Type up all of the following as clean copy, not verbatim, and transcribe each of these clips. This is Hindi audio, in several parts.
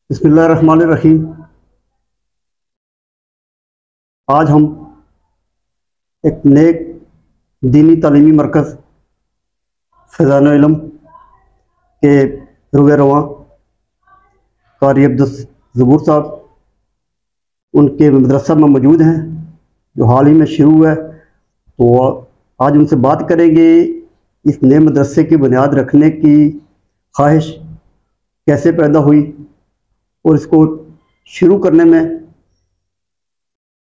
बिस्मिल्लाहिर्रहमानिर्रहीम। आज हम एक नेक दीनी तालीमी मरकज़ फैज़ान इल्म के रुए रवां कारी अब्दुल ज़बूर साहब उनके मदरसा में मौजूद हैं, जो हाल ही में शुरू हुआ है। तो आज उनसे बात करेंगे इस नए मदरसे की बुनियाद रखने की ख्वाहिश कैसे पैदा हुई और इसको शुरू करने में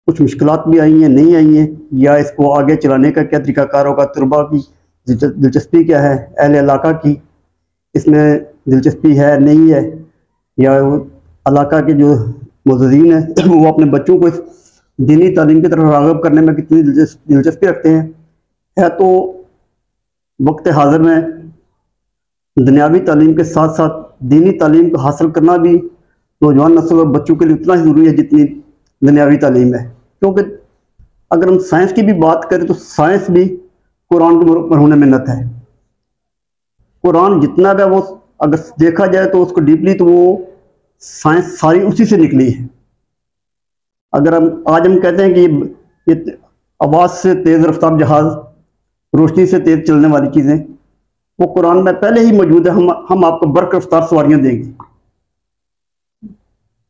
कुछ मुश्किलात भी आई हैं, नहीं आई हैं, या इसको आगे चलाने का क्या तरीक़ाकार होगा, तलबा की दिलचस्पी क्या है, अहले इलाका की इसमें दिलचस्पी है नहीं है, या इलाका के जो मुअज़्ज़िज़ीन हैं वो अपने बच्चों को इस दीनी तालीम की तरफ राग़िब करने में कितनी दिलचस्पी रखते हैं। तो वक्त हाज़िर में दुनियावी तालीम के साथ साथ दीनी तालीम को हासिल करना भी नौजवान नस्ल और बच्चों के लिए उतना ही ज़रूरी है जितनी दुनियावी तालीम है। क्योंकि अगर हम साइंस की भी बात करें तो साइंस भी कुरान के मरहून मिन्नत है। कुरान जितना भी वो अगर देखा जाए तो उसको डीपली तो वो साइंस सारी उसी से निकली है। अगर आज हम कहते हैं कि ये आवाज़ से तेज़ रफ्तार जहाज़, रोशनी से तेज़ चलने वाली चीज़ें वो कुरान में पहले ही मौजूद है। हम आपको बर्क रफ्तार सवारियाँ देंगे।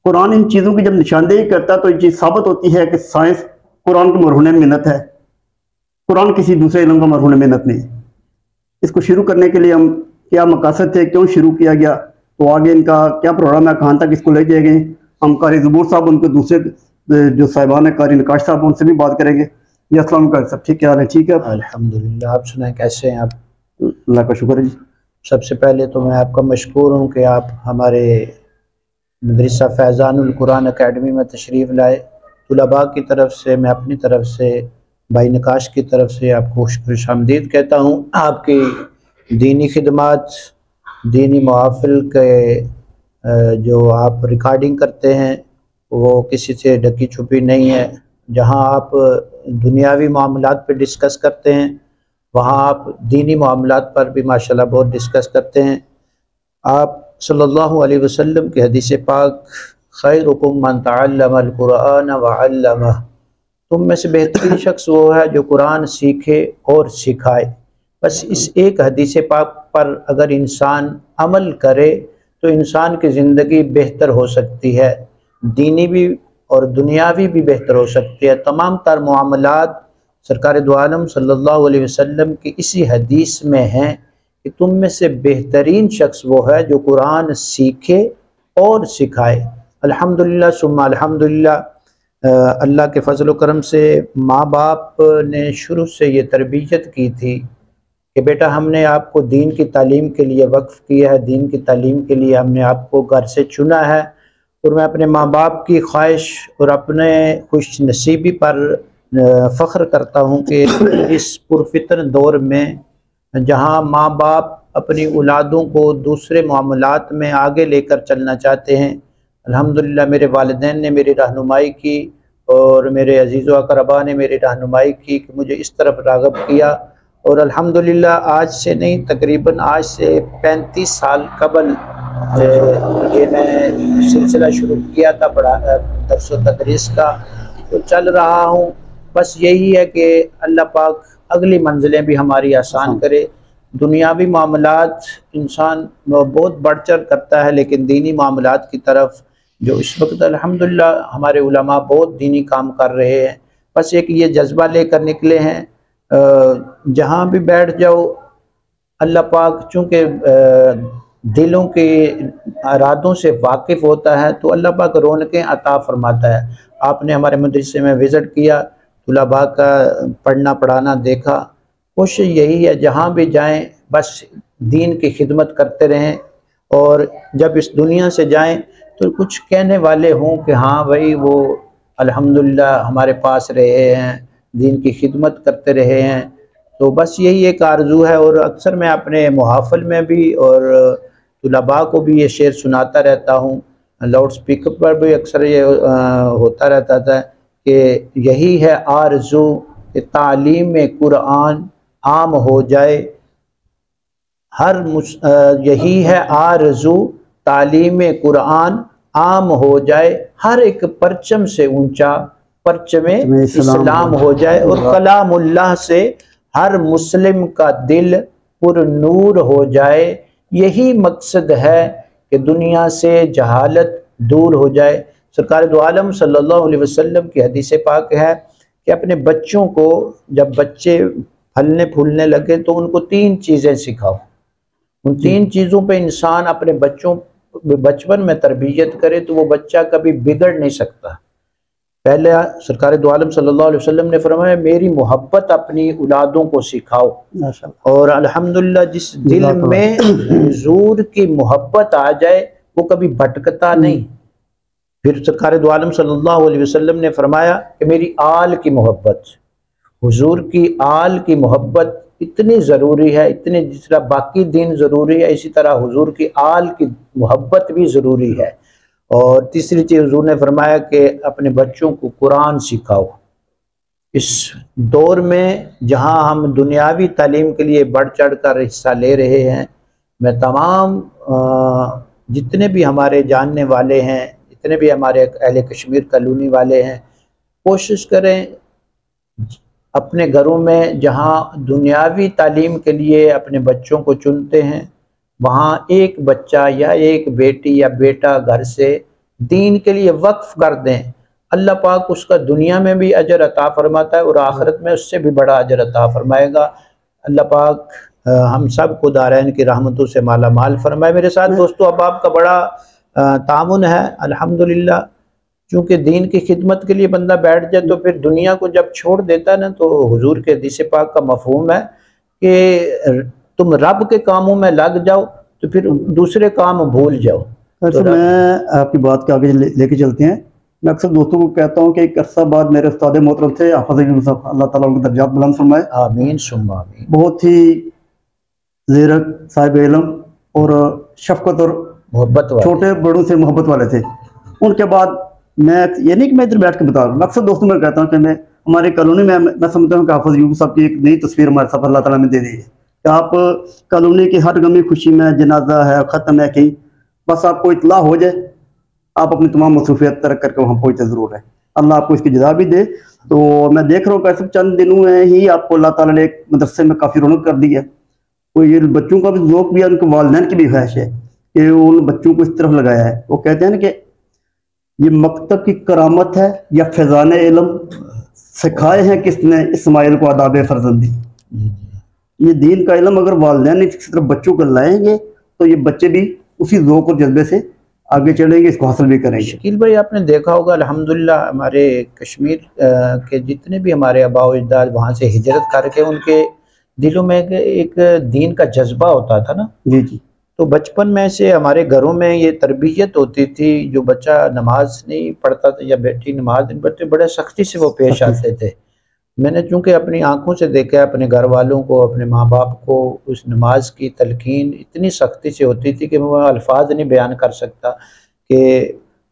कुरान इन चीज़ों की जब निशानदेही करता है तो ये चीज़ साबित होती है कि साइंस कुरान के मरहून मिन्नत है, कुरान किसी दूसरे इल्म का मरहून मिन्नत नहीं। इसको शुरू करने के लिए हम क्या मकसद थे, क्यों शुरू किया गया, तो आगे इनका क्या प्रोग्राम है, कहाँ तक इसको ले जाए गए, हम कारी ज़बूर साहब उनके दूसरे जो साहिबान है कारी नकाश साहब उनसे भी बात करेंगे। जी अस्सलाम वालेकुम सब ठीक है? ठीक है अल्हम्दुलिल्लाह। आप सुनाएं कैसे हैं आप? अल्लाह का शुक्र है जी। सबसे पहले तो मैं आपका मशकूर हूँ कि आप हमारे मदरसा फैज़ानुल कुरान अकेडमी में तशरीफ़ लाए। तुलबा की तरफ से, मैं अपनी तरफ से, भाई नकाश की तरफ से आपको खुशामदीद कहता हूँ। आपकी दीनी खिदमात, दीनी महफ़िल के जो आप रिकॉर्डिंग करते हैं वो किसी से ढकी छुपी नहीं है। जहाँ आप दुनियावी मामलात पे डिस्कस करते हैं वहाँ आप दीनी मामलात पर भी माशाल्लाह बहुत डिस्कस करते हैं। आप सल्लल्लाहु अलैहि वसल्लम की हदीस पाक खैरुकुम मन तअल्लमल कुरान व अल्लमह, तुम में से बेहतरीन शख्स वो है जो कुरान सीखे और सिखाए। बस इस एक हदीस पाक पर अगर इंसान अमल करे तो इंसान की ज़िंदगी बेहतर हो सकती है, दीनी भी और दुनियावी भी बेहतर हो सकती है। तमाम तर मामलात सरकार दो आलम सल्लल्लाहु अलैहि वसल्लम की इसी हदीस में हैं कि तुम में से बेहतरीन शख्स वो है जो कुरान सीखे और सिखाए। अल्हम्दुलिल्लाह सुम्मा अल्हम्दुलिल्लाह। अल्लाह के फजल करम से माँ बाप ने शुरू से ये तरबियत की थी कि बेटा हमने आपको दीन की तालीम के लिए वक्फ़ किया है, दीन की तालीम के लिए हमने आपको घर से चुना है। और मैं अपने माँ बाप की ख्वाहिश और अपने खुश नसीबी पर फ़ख्र करता हूँ कि इस पुरफितन दौर में जहाँ माँ बाप अपनी औलादों को दूसरे मामलात में आगे लेकर चलना चाहते हैं, अल्हम्दुलिल्लाह मेरे वालिदैन ने मेरी रहनुमाई की और मेरे अजीज़ व अक़रबा ने मेरी रहनुमाई की कि मुझे इस तरफ राग़िब किया। और अल्हम्दुलिल्लाह आज से नहीं, तकरीबन आज से 35 साल कबल ये मैं सिलसिला शुरू किया था दर्स व तदरीस का, तो चल रहा हूँ। बस यही है कि अल्लाह पाक अगली मंजिलें भी हमारी आसान करे। दुनियावी मामलात इंसान बहुत बढ़ चढ़ करता है, लेकिन दीनी मामलात की तरफ जो इस वक्त अल्हम्दुलिल्लाह हमारे उलमा बहुत दीनी काम कर रहे हैं। बस एक ये जज्बा लेकर निकले हैं। जहाँ भी बैठ जाओ अल्लाह पाक चूँकि दिलों के इरादों से वाकिफ़ होता है तो अल्लाह पाक रौनकें अता फरमाता है। आपने हमारे मदरसे में विज़िट किया, तुलबा का पढ़ना पढ़ाना देखा। कोशिश यही है जहाँ भी जाएं बस दीन की खिदमत करते रहें, और जब इस दुनिया से जाएं तो कुछ कहने वाले हों कि हाँ भाई वो अल्हम्दुलिल्लाह हमारे पास रहे हैं, दीन की खिदमत करते रहे हैं। तो बस यही एक आरज़ू है। और अक्सर मैं अपने मुहाफ़िल में भी और तुलबा को भी ये शेर सुनाता रहता हूँ, लाउड स्पीकर पर भी अक्सर ये होता रहता था कि यही है आरज़ू कि तालीम कुरान आम हो जाए, यही है आरज़ू तालीम कुरान आम हो जाए, हर एक परचम से ऊंचा परचमे इस्लाम हो जाए, और कलामुल्लाह से हर मुस्लिम का दिल पुर नूर हो जाए। यही मकसद है कि दुनिया से जहालत दूर हो जाए। सरकार दो आलम सल्लल्लाहु अलैहि वसल्लम की हदीस पाक है कि अपने बच्चों को जब बच्चे फलने फूलने लगे तो उनको 3 चीज़ें सिखाओ। उन 3 चीज़ों पे इंसान अपने बच्चों बचपन में तरबियत करे तो वो बच्चा कभी बिगड़ नहीं सकता। पहले सरकार दो आलम सल्लल्लाहु अलैहि वसल्लम ने फरमाया मेरी मोहब्बत अपनी औलादों को सिखाओ, और अल्हम्दुलिल्लाह जिस दिल में हुजूर की मोहब्बत आ जाए वो कभी भटकता नहीं। फिर सरकार दो आलम सल्लल्लाहु अलैहि वसल्लम ने फरमाया कि मेरी आल की मोहब्बत, हुजूर की आल की मोहब्बत इतनी ज़रूरी है, इतने जिस तरह बाकी दिन ज़रूरी है इसी तरह हुजूर की आल की मोहब्बत भी ज़रूरी है। और तीसरी चीज़ हुजूर ने फरमाया कि अपने बच्चों को कुरान सिखाओ। इस दौर में जहां हम दुनियावी तालीम के लिए बढ़ चढ़ कर हिस्सा ले रहे हैं, मैं तमाम जितने भी हमारे जानने वाले हैं, जितने भी हमारे अहले कश्मीर कॉलोनी वाले हैं, कोशिश करें अपने घरों में जहां दुनियावी तालीम के लिए अपने बच्चों को चुनते हैं वहाँ एक बच्चा या एक बेटी या बेटा घर से दीन के लिए वक्फ कर दें। अल्लाह पाक उसका दुनिया में भी अजर अता फरमाता है और आखिरत में उससे भी बड़ा अजर अता फरमाएगा। अल्लाह पाक हम सब को दारैन की रहमतों से माला माल फरमाए। मेरे साथ दोस्तों अब आपका बड़ा तामुन है अल्हम्दुलिल्लाह। चूँकि दीन की खिदमत के लिए बंदा बैठ जाए तो फिर दुनिया को जब छोड़ देता है ना, तो हुजूर के हदीस पाक का मफहूम है कि तुम रब के कामों में लग जाओ तो फिर दूसरे काम भूल जाओ। तो मैं आपकी बात के आगे लेके चलते हैं। मैं अक्सर दोस्तों को कहता हूँ कि एक अरसा बाद मेरे उस्ताद मोहतरम थे हाफिज़ यूसुफ, अल्लाह ताला उनके दर्जात बुलंद फरमाए। आमीन सुम्मा आमीन। बहुत ही ज़ीरक साहिब इल्म और शफकत और मोहब्बत वाले, छोटे बड़ों से मोहब्बत वाले थे। उनके बाद मैं ये नहीं कि मैं इधर बैठ के बता रहा हूँ, अक्सर दोस्तों में कहता हूँ कि मैं हमारी कॉलोनी में मैं समझता हूँ कि हाफिज़ यूसुफ साहब की एक नई तस्वीर हमारे साथ अल्लाह ताला ने दे दी है कि आप कॉलोनी की हर गमी खुशी में जनाजा है, ख़त्म है कहीं, बस आपको इतला हो जाए आप अपनी तमाम मसरूफियत तरक करके वहाँ पहुँचे ज़रूर है। अल्लाह आपको इसकी जज़ा भी दे। तो मैं देख रहा हूँ कैसे चंद दिनों में ही आपको अल्लाह ताला ने एक मदरसे में काफ़ी रौनक कर दी है। तो ये बच्चों का भी ज़ौक़ भी है, उनके वालिदैन की भी ख्वाहिश है कि उन बच्चों को इस तरफ लगाया है। वो कहते हैं ना कि ये मकतब की करामत है या फैज़ान इल्म सिखाए हैं किसने इस्माइल को आदाब फर्जंदी। ये दीन का इल्म अगर वालिदैन इस तरफ बच्चों को लाएंगे तो ये बच्चे भी उसी ज़ौक़ और जज्बे से आगे चलेंगे, इसको हासिल भी करेंगे। शकील भाई आपने देखा होगा अल्हम्दुलिल्लाह हमारे कश्मीर के जितने भी हमारे आबा अजदाद वहाँ से हिजरत करके उनके दिलों में एक दीन का जज्बा होता था ना। जी जी। तो बचपन में से हमारे घरों में ये तरबियत होती थी। जो बच्चा नमाज नहीं पढ़ता था या बेटी नमाज नहीं पढ़ते, बड़े सख्ती से वो पेश आते थे। मैंने चूँकि अपनी आंखों से देखा अपने घर वालों को, अपने माँ बाप को, उस नमाज की तलकीन इतनी सख्ती से होती थी कि मैं अल्फाज नहीं बयान कर सकता कि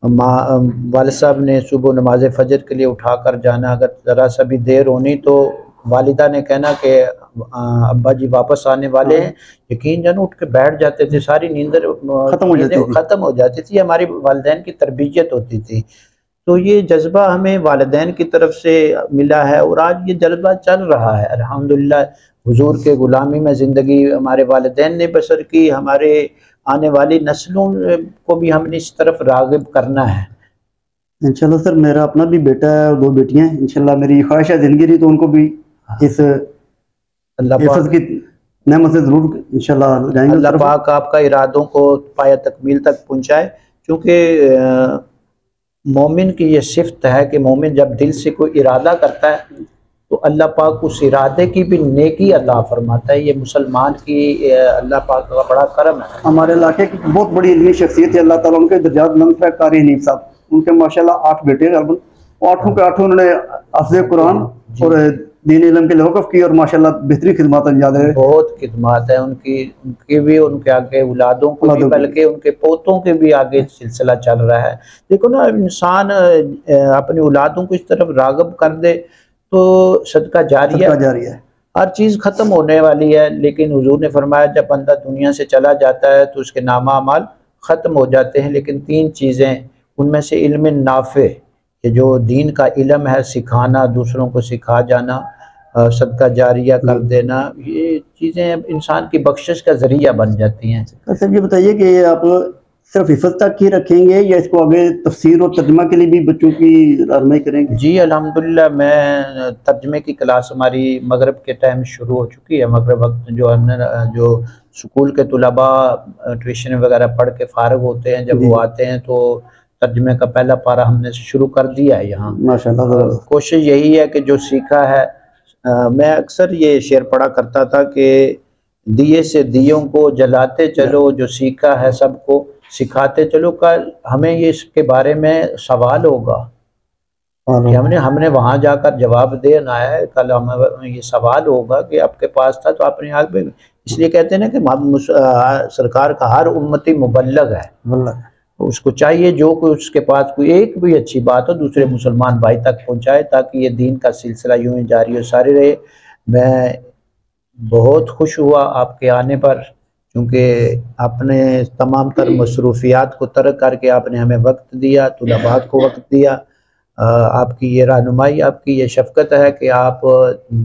वालिद साहब ने सुबह नमाज फजर के लिए उठा कर जाना, अगर ज़रा सा भी देर होनी तो वालिदा ने कहना कि अब्बा जी वापस आने वाले हैं, यकीन जानो उठ के बैठ जाते थे, सारी नींदर ख़त्म हो जाती थी। हमारी वालिदैन की तरबियत होती थी। तो ये जज्बा हमें वालिदैन की तरफ से मिला है और आज ये जज्बा चल रहा है अल्हम्दुलिल्लाह। हुजूर के ग़ुलामी में ज़िंदगी हमारे वालिदैन ने बसर की, हमारे आने वाली नस्लों को भी हमने इस तरफ राग़िब करना है इंशाल्लाह। सर मेरा अपना भी बेटा है और 2 बेटियां हैं। इंशाल्लाह मेरी ख्वाहिश है ज़िंदगी रही तो उनको भी इस अल्लाह पाक की नेमत से ज़रूर इंशाल्लाह जाएंगे। अल्लाह पाक आपका इरादों को पाया तकमील तक पहुँचाए। क्योंकि मोमिन की ये सिफ़त है कि मोमिन जब दिल से कोई इरादा करता है तो अल्लाह पाक उस इरादे की भी नेकी अल्लाह फरमाता है। ये मुसलमान की अल्लाह पाक का बड़ा करम है। हमारे इलाके की बहुत बड़ी इल्मी शख्सियत है, अल्लाह ताला उनके दर्जात बुलंद है। कारी हनीफ साहब, उनके माशाल्लाह 8 बेटे हैं, 8 के 8 उन्होंने हाफ़िज़ कुरान और दीन इल्म के वक़्फ़ की और माशाल्लाह बेहतरीन खिदमत अंजाम दे रहे हैं। बहुत खिदमत है उनकी भी, उनके आगे औलादों को भी, बल्कि उनके पोतों के भी आगे सिलसिला चल रहा है। देखो ना, इंसान अपनी औलादों को इस तरफ राग़िब कर दे तो सदका जारिया है। हर चीज़ ख़त्म होने वाली है, लेकिन हुजूर ने फरमाया जब बंदा दुनिया से चला जाता है तो उसके नामा अमाल ख़त्म हो जाते हैं, लेकिन 3 चीज़ें उनमें से इल्म नाफे, ये जो दीन का इल्म है, सिखाना, दूसरों को सिखा जाना, सदका जारिया कर देना, ये चीज़ें इंसान की बख्शिश का जरिया बन जाती हैं। सर ये बताइए कि आप सिर्फ हिफ्ज़ तक ही रखेंगे या इसको आगे तफसीर और तर्जुमा के लिए भी बच्चों की रहनुमाई करेंगे? जी अल्हम्दुलिल्लाह, मैं तर्जमे की क्लास हमारी मगरिब के टाइम शुरू हो चुकी है। मगरिब वक्त जो हमने जो स्कूल के तुलबा ट्यूशन वगैरह पढ़ के फ़ारिग होते हैं, जब वो आते हैं तो तर्जमे का पहला पारा हमने शुरू कर दिया है यहाँ। माशाअल्लाह। कोशिश यही है कि जो सीखा है, मैं अक्सर ये शेर पढ़ा करता था कि दिए से दियों को जलाते चलो, जो सीखा है सबको सिखाते चलो। कल हमें ये इसके बारे में सवाल होगा कि हमने वहाँ जाकर जवाब देना है। कल हमें ये सवाल होगा कि आपके पास था तो आपने आग में, इसलिए कहते हैं ना कि सरकार का हर उम्मती मुबल्लग है, उसको चाहिए जो कोई उसके पास कोई एक भी अच्छी बात हो दूसरे मुसलमान भाई तक पहुँचाए, ताकि ये दीन का सिलसिला यूं ही जारी और सारी रहे। मैं बहुत खुश हुआ आपके आने पर, क्योंकि आपने तमाम तर मसरूफियात को तर्क करके आपने हमें वक्त दिया, तुलबा को वक्त दिया। आपकी ये रहनुमाई, आपकी ये शफ़क़त है कि आप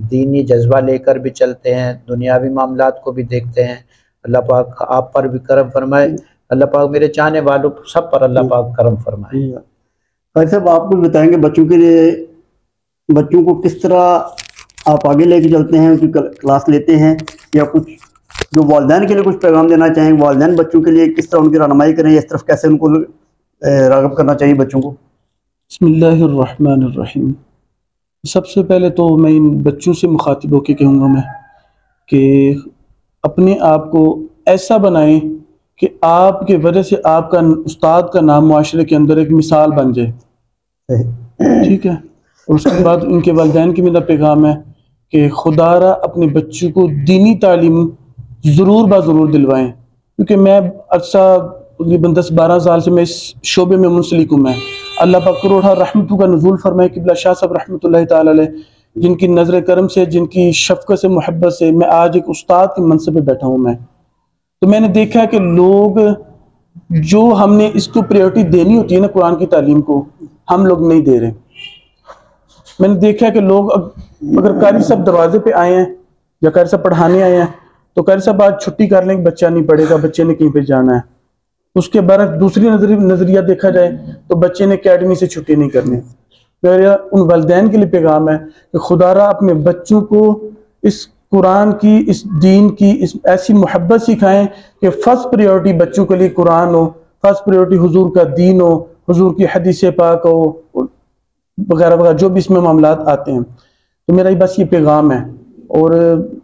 दीनी जज्बा लेकर भी चलते हैं, दुनियावी मामलात को भी देखते हैं। अल्लाह पाक आप पर भी करम फरमाए, अल्लाह पाक मेरे चाहने वालों सब पर अल्लाह पाक करम फरमाए। भाई साहब, आप कुछ बताएंगे बच्चों के लिए, बच्चों को किस तरह आप आगे लेके चलते हैं, उनकी क्लास लेते हैं, या कुछ जो वालिदैन के लिए कुछ पैगाम देना चाहें, वालिदैन बच्चों के लिए किस तरह उनकी रहनुमाई करें, इस तरफ कैसे उनको राग़िब करना चाहिए बच्चों को? बिस्मिल्लाहिर्रहमानिर्रहीम। सबसे पहले तो मैं इन बच्चों से मुखातिब होकर कहूँगा मैं कि अपने आप को ऐसा बनाएं कि आपके वजह से आपका उस्ताद का नाम मुआशरे के अंदर एक मिसाल बन जाए, ठीक है। और उसके बाद उनके वालिदैन की मेरा पैगाम है कि खुदारा अपने बच्चों को दीनी तालीम ज़रूर ज़रूर दिलवाएं, क्योंकि मैं अर्सा तकरीबन 10-12 साल से मैं इस शोबे में मुंसलिक हूँ। मैं अल्लाह पाक करोड़ा रहमतों का नुज़ूल फरमाए किबला शाह साहब रहमतुल्लाहि ताला अलैह, जिनकी नज़र करम से, जिनकी शफ़क़त से, मोहब्बत से मैं आज एक उस्ताद के मनसब पे बैठा हूँ। मैं तो मैंने देखा कि लोग जो हमने इसको प्रायोरिटी देनी होती है ना, कुरान की तालीम को, हम लोग नहीं दे रहे। मैंने देखा कि लोग अगर कारी साहब दरवाजे पे आए हैं या कारी साहब पढ़ाने आए हैं तो कारी साहब आज छुट्टी कर लेंगे, बच्चा नहीं पढ़ेगा, बच्चे ने कहीं पे जाना है। उसके बाद दूसरी नजरिया देखा जाए तो बच्चे ने अकेडमी से छुट्टी नहीं करनी। मेरा उन वालिदैन के लिए पैगाम है कि खुदारा अपने बच्चों को इस कुरान की, इस दीन की, इस ऐसी मोहब्बत सिखाएं कि फर्स्ट प्रायोरिटी बच्चों के लिए कुरान हो, फर्स्ट प्रायोरिटी हुजूर का दीन हो, हुजूर की हदीस पाक हो, वगैरह वगैरह जो भी इसमें मामलात आते हैं। तो मेरा बस ये पैगाम है। और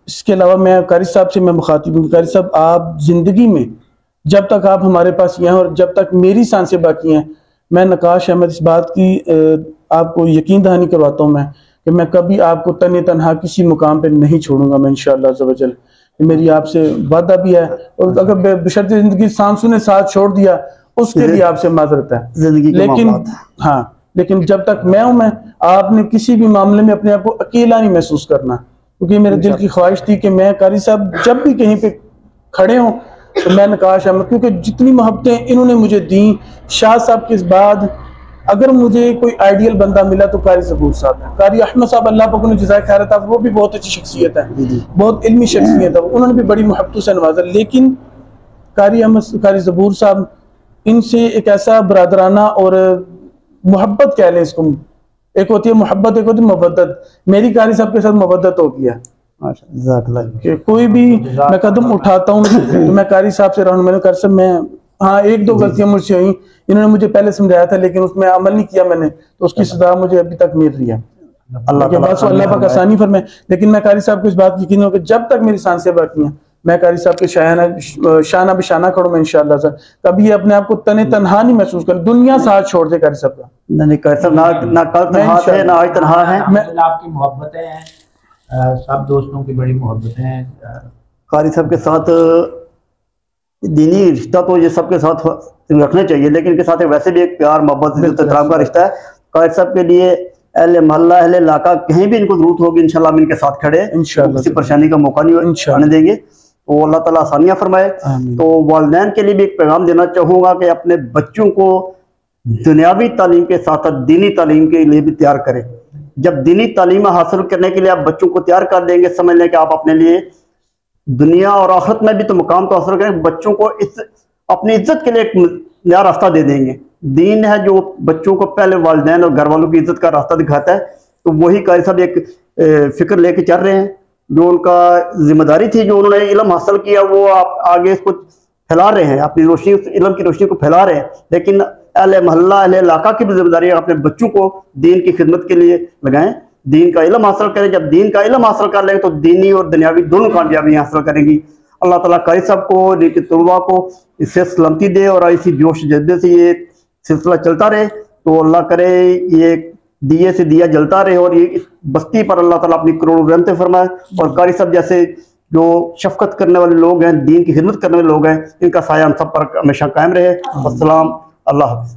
इसके अलावा मैं कारी साहब से मैं मुखातिब हूँ, कारी साहब आप ज़िंदगी में जब तक आप हमारे पास यहाँ और जब तक मेरी सांसें बाकी हैं, मैं नकाश अहमद इस बात की आपको यकीन दहानी करवाता हूँ मैं कि मैं कभी आपको तने तनहा किसी मुकाम पे नहीं छोड़ूंगा। मैं इंशाअल्लाह अज़्ज़ व जल, मेरी आपसे वादा भी है। और अगर बशर्ते ज़िंदगी सांसों ने साथ छोड़ दिया उसके लिए आपसे माजरत है जिंदगी, लेकिन हाँ, लेकिन जब तक मैं हूँ, मैं आपने किसी भी मामले में अपने आप को अकेला नहीं महसूस करना, क्योंकि मेरे दिल की ख्वाहिश थी कि मैं कारी साहब जब भी कहीं पे खड़े हों तो मैं नकाश अहमद, क्योंकि जितनी मोहब्बतें इन्होंने मुझे दी, शाह साहब के बाद अगर मुझे कोई आइडियल बंदा मिला तो कारी ज़बूर साहब है। कारी अहमद साहब अल्लाह पाक उन्हें जज़ाए खैर था, वो भी बहुत अच्छी शख्सियत है, बहुत इल्मी शख्सियत है, उन्होंने भी बड़ी मोहब्बतों से नवाजा। लेकिन कारी ज़बूर साहब, इनसे एक ऐसा बरादराना और मोहब्बत कह लें इसको, एक होती है मोहब्बत, एक होती है मवद्दत। मेरी कारी साहब के साथ मवद्दत हो गया कि कोई भी मैं कदम उठाता हूँ तो मैं कारी साहब से रहूँ, मैंने कारी साहब मैं हाँ एक दो गलतियां मुझसे हुई, इन्होंने मुझे पहले समझाया था लेकिन उसमें अमल नहीं किया मैंने, तो उसकी सजा मुझे अभी तक मिल रही है। अल्लाह पाक आसानी फरमाए। लेकिन मैं कारी साहब को इस बात की यकीन है कि जब तक मेरी सांसें बाकी हैं मैं कारी साहब के शाना बिशाना करूँगा इंशाअल्लाह सर। कभी अपने आप को तने तनहा नहीं महसूस कर, दुनिया साथ छोड़ दे कारी साहब का। नहीं कारी साहब ना कल तन्हा थे ना आज तन्हा है। आपकी मोहब्बतें हैं, सब दोस्तों की बड़ी मोहब्बतें हैं। कारी साहब के साथ दीनी रिश्ता तो ये सबके साथ रखना चाहिए, लेकिन इनके साथ वैसे भी एक प्यार मोहब्बत एहतराम का रिश्ता है। कारी साहब के लिए अहले मोहल्ला अहले इलाका कहीं भी इनको जरूरत होगी इंशाल्लाह हम इनके साथ खड़े, किसी परेशानी का मौका नहीं आने देंगे। तो अल्लाह ताला आसानियाँ फरमाए। तो वालिदैन के लिए भी एक पैगाम देना चाहूँगा कि अपने बच्चों को दुनियावी तालीम के साथ साथ दीनी तालीम के लिए भी तैयार करें। जब दीनी तालीम हासिल करने के लिए आप बच्चों को तैयार कर देंगे, समझ लें कि आप अपने लिए दुनिया और आखिरत में भी तो मुकाम तो हासिल करें, बच्चों को अपनी इज्जत के लिए एक नया रास्ता दे देंगे। दीन है जो बच्चों को पहले वालिदैन और घर वालों की इज्जत का रास्ता दिखाता है, तो वही कारी साहब एक फिक्र लेके चल रहे हैं। जो उनका जिम्मेदारी थी, जो उन्होंने इल्म हासिल किया, वो आप आगे इसको फैला रहे हैं, अपनी रोशनी, इल्म की रोशनी को फैला रहे हैं। लेकिन अहले मोहल्ला, अहले इलाका की भी जिम्मेदारी है, अपने बच्चों को दीन की खिदमत के लिए लगाएं, दीन का इल्म हासिल करें। जब दीन का इल्म हासिल कर लेंगे तो दीनी और दुनियावी दोनों कामयाबी हासिल करेंगी। अल्लाह ताला कारी साहब को, उनके तलबा को इससे सलामती दे और इसी जोश जज्बे से ये सिलसिला चलता रहे। तो अल्लाह करे ये दिए से दिया जलता रहे और ये इस बस्ती पर अल्लाह ताला अपनी करोड़ों रहमतें फरमाए। और कारी साहब जैसे जो शफकत करने वाले लोग हैं, दीन की खिदमत करने वाले लोग हैं, इनका साया हम सब पर हमेशा कायम रहे। अस्सलाम, अल्लाह हाफ़िज़।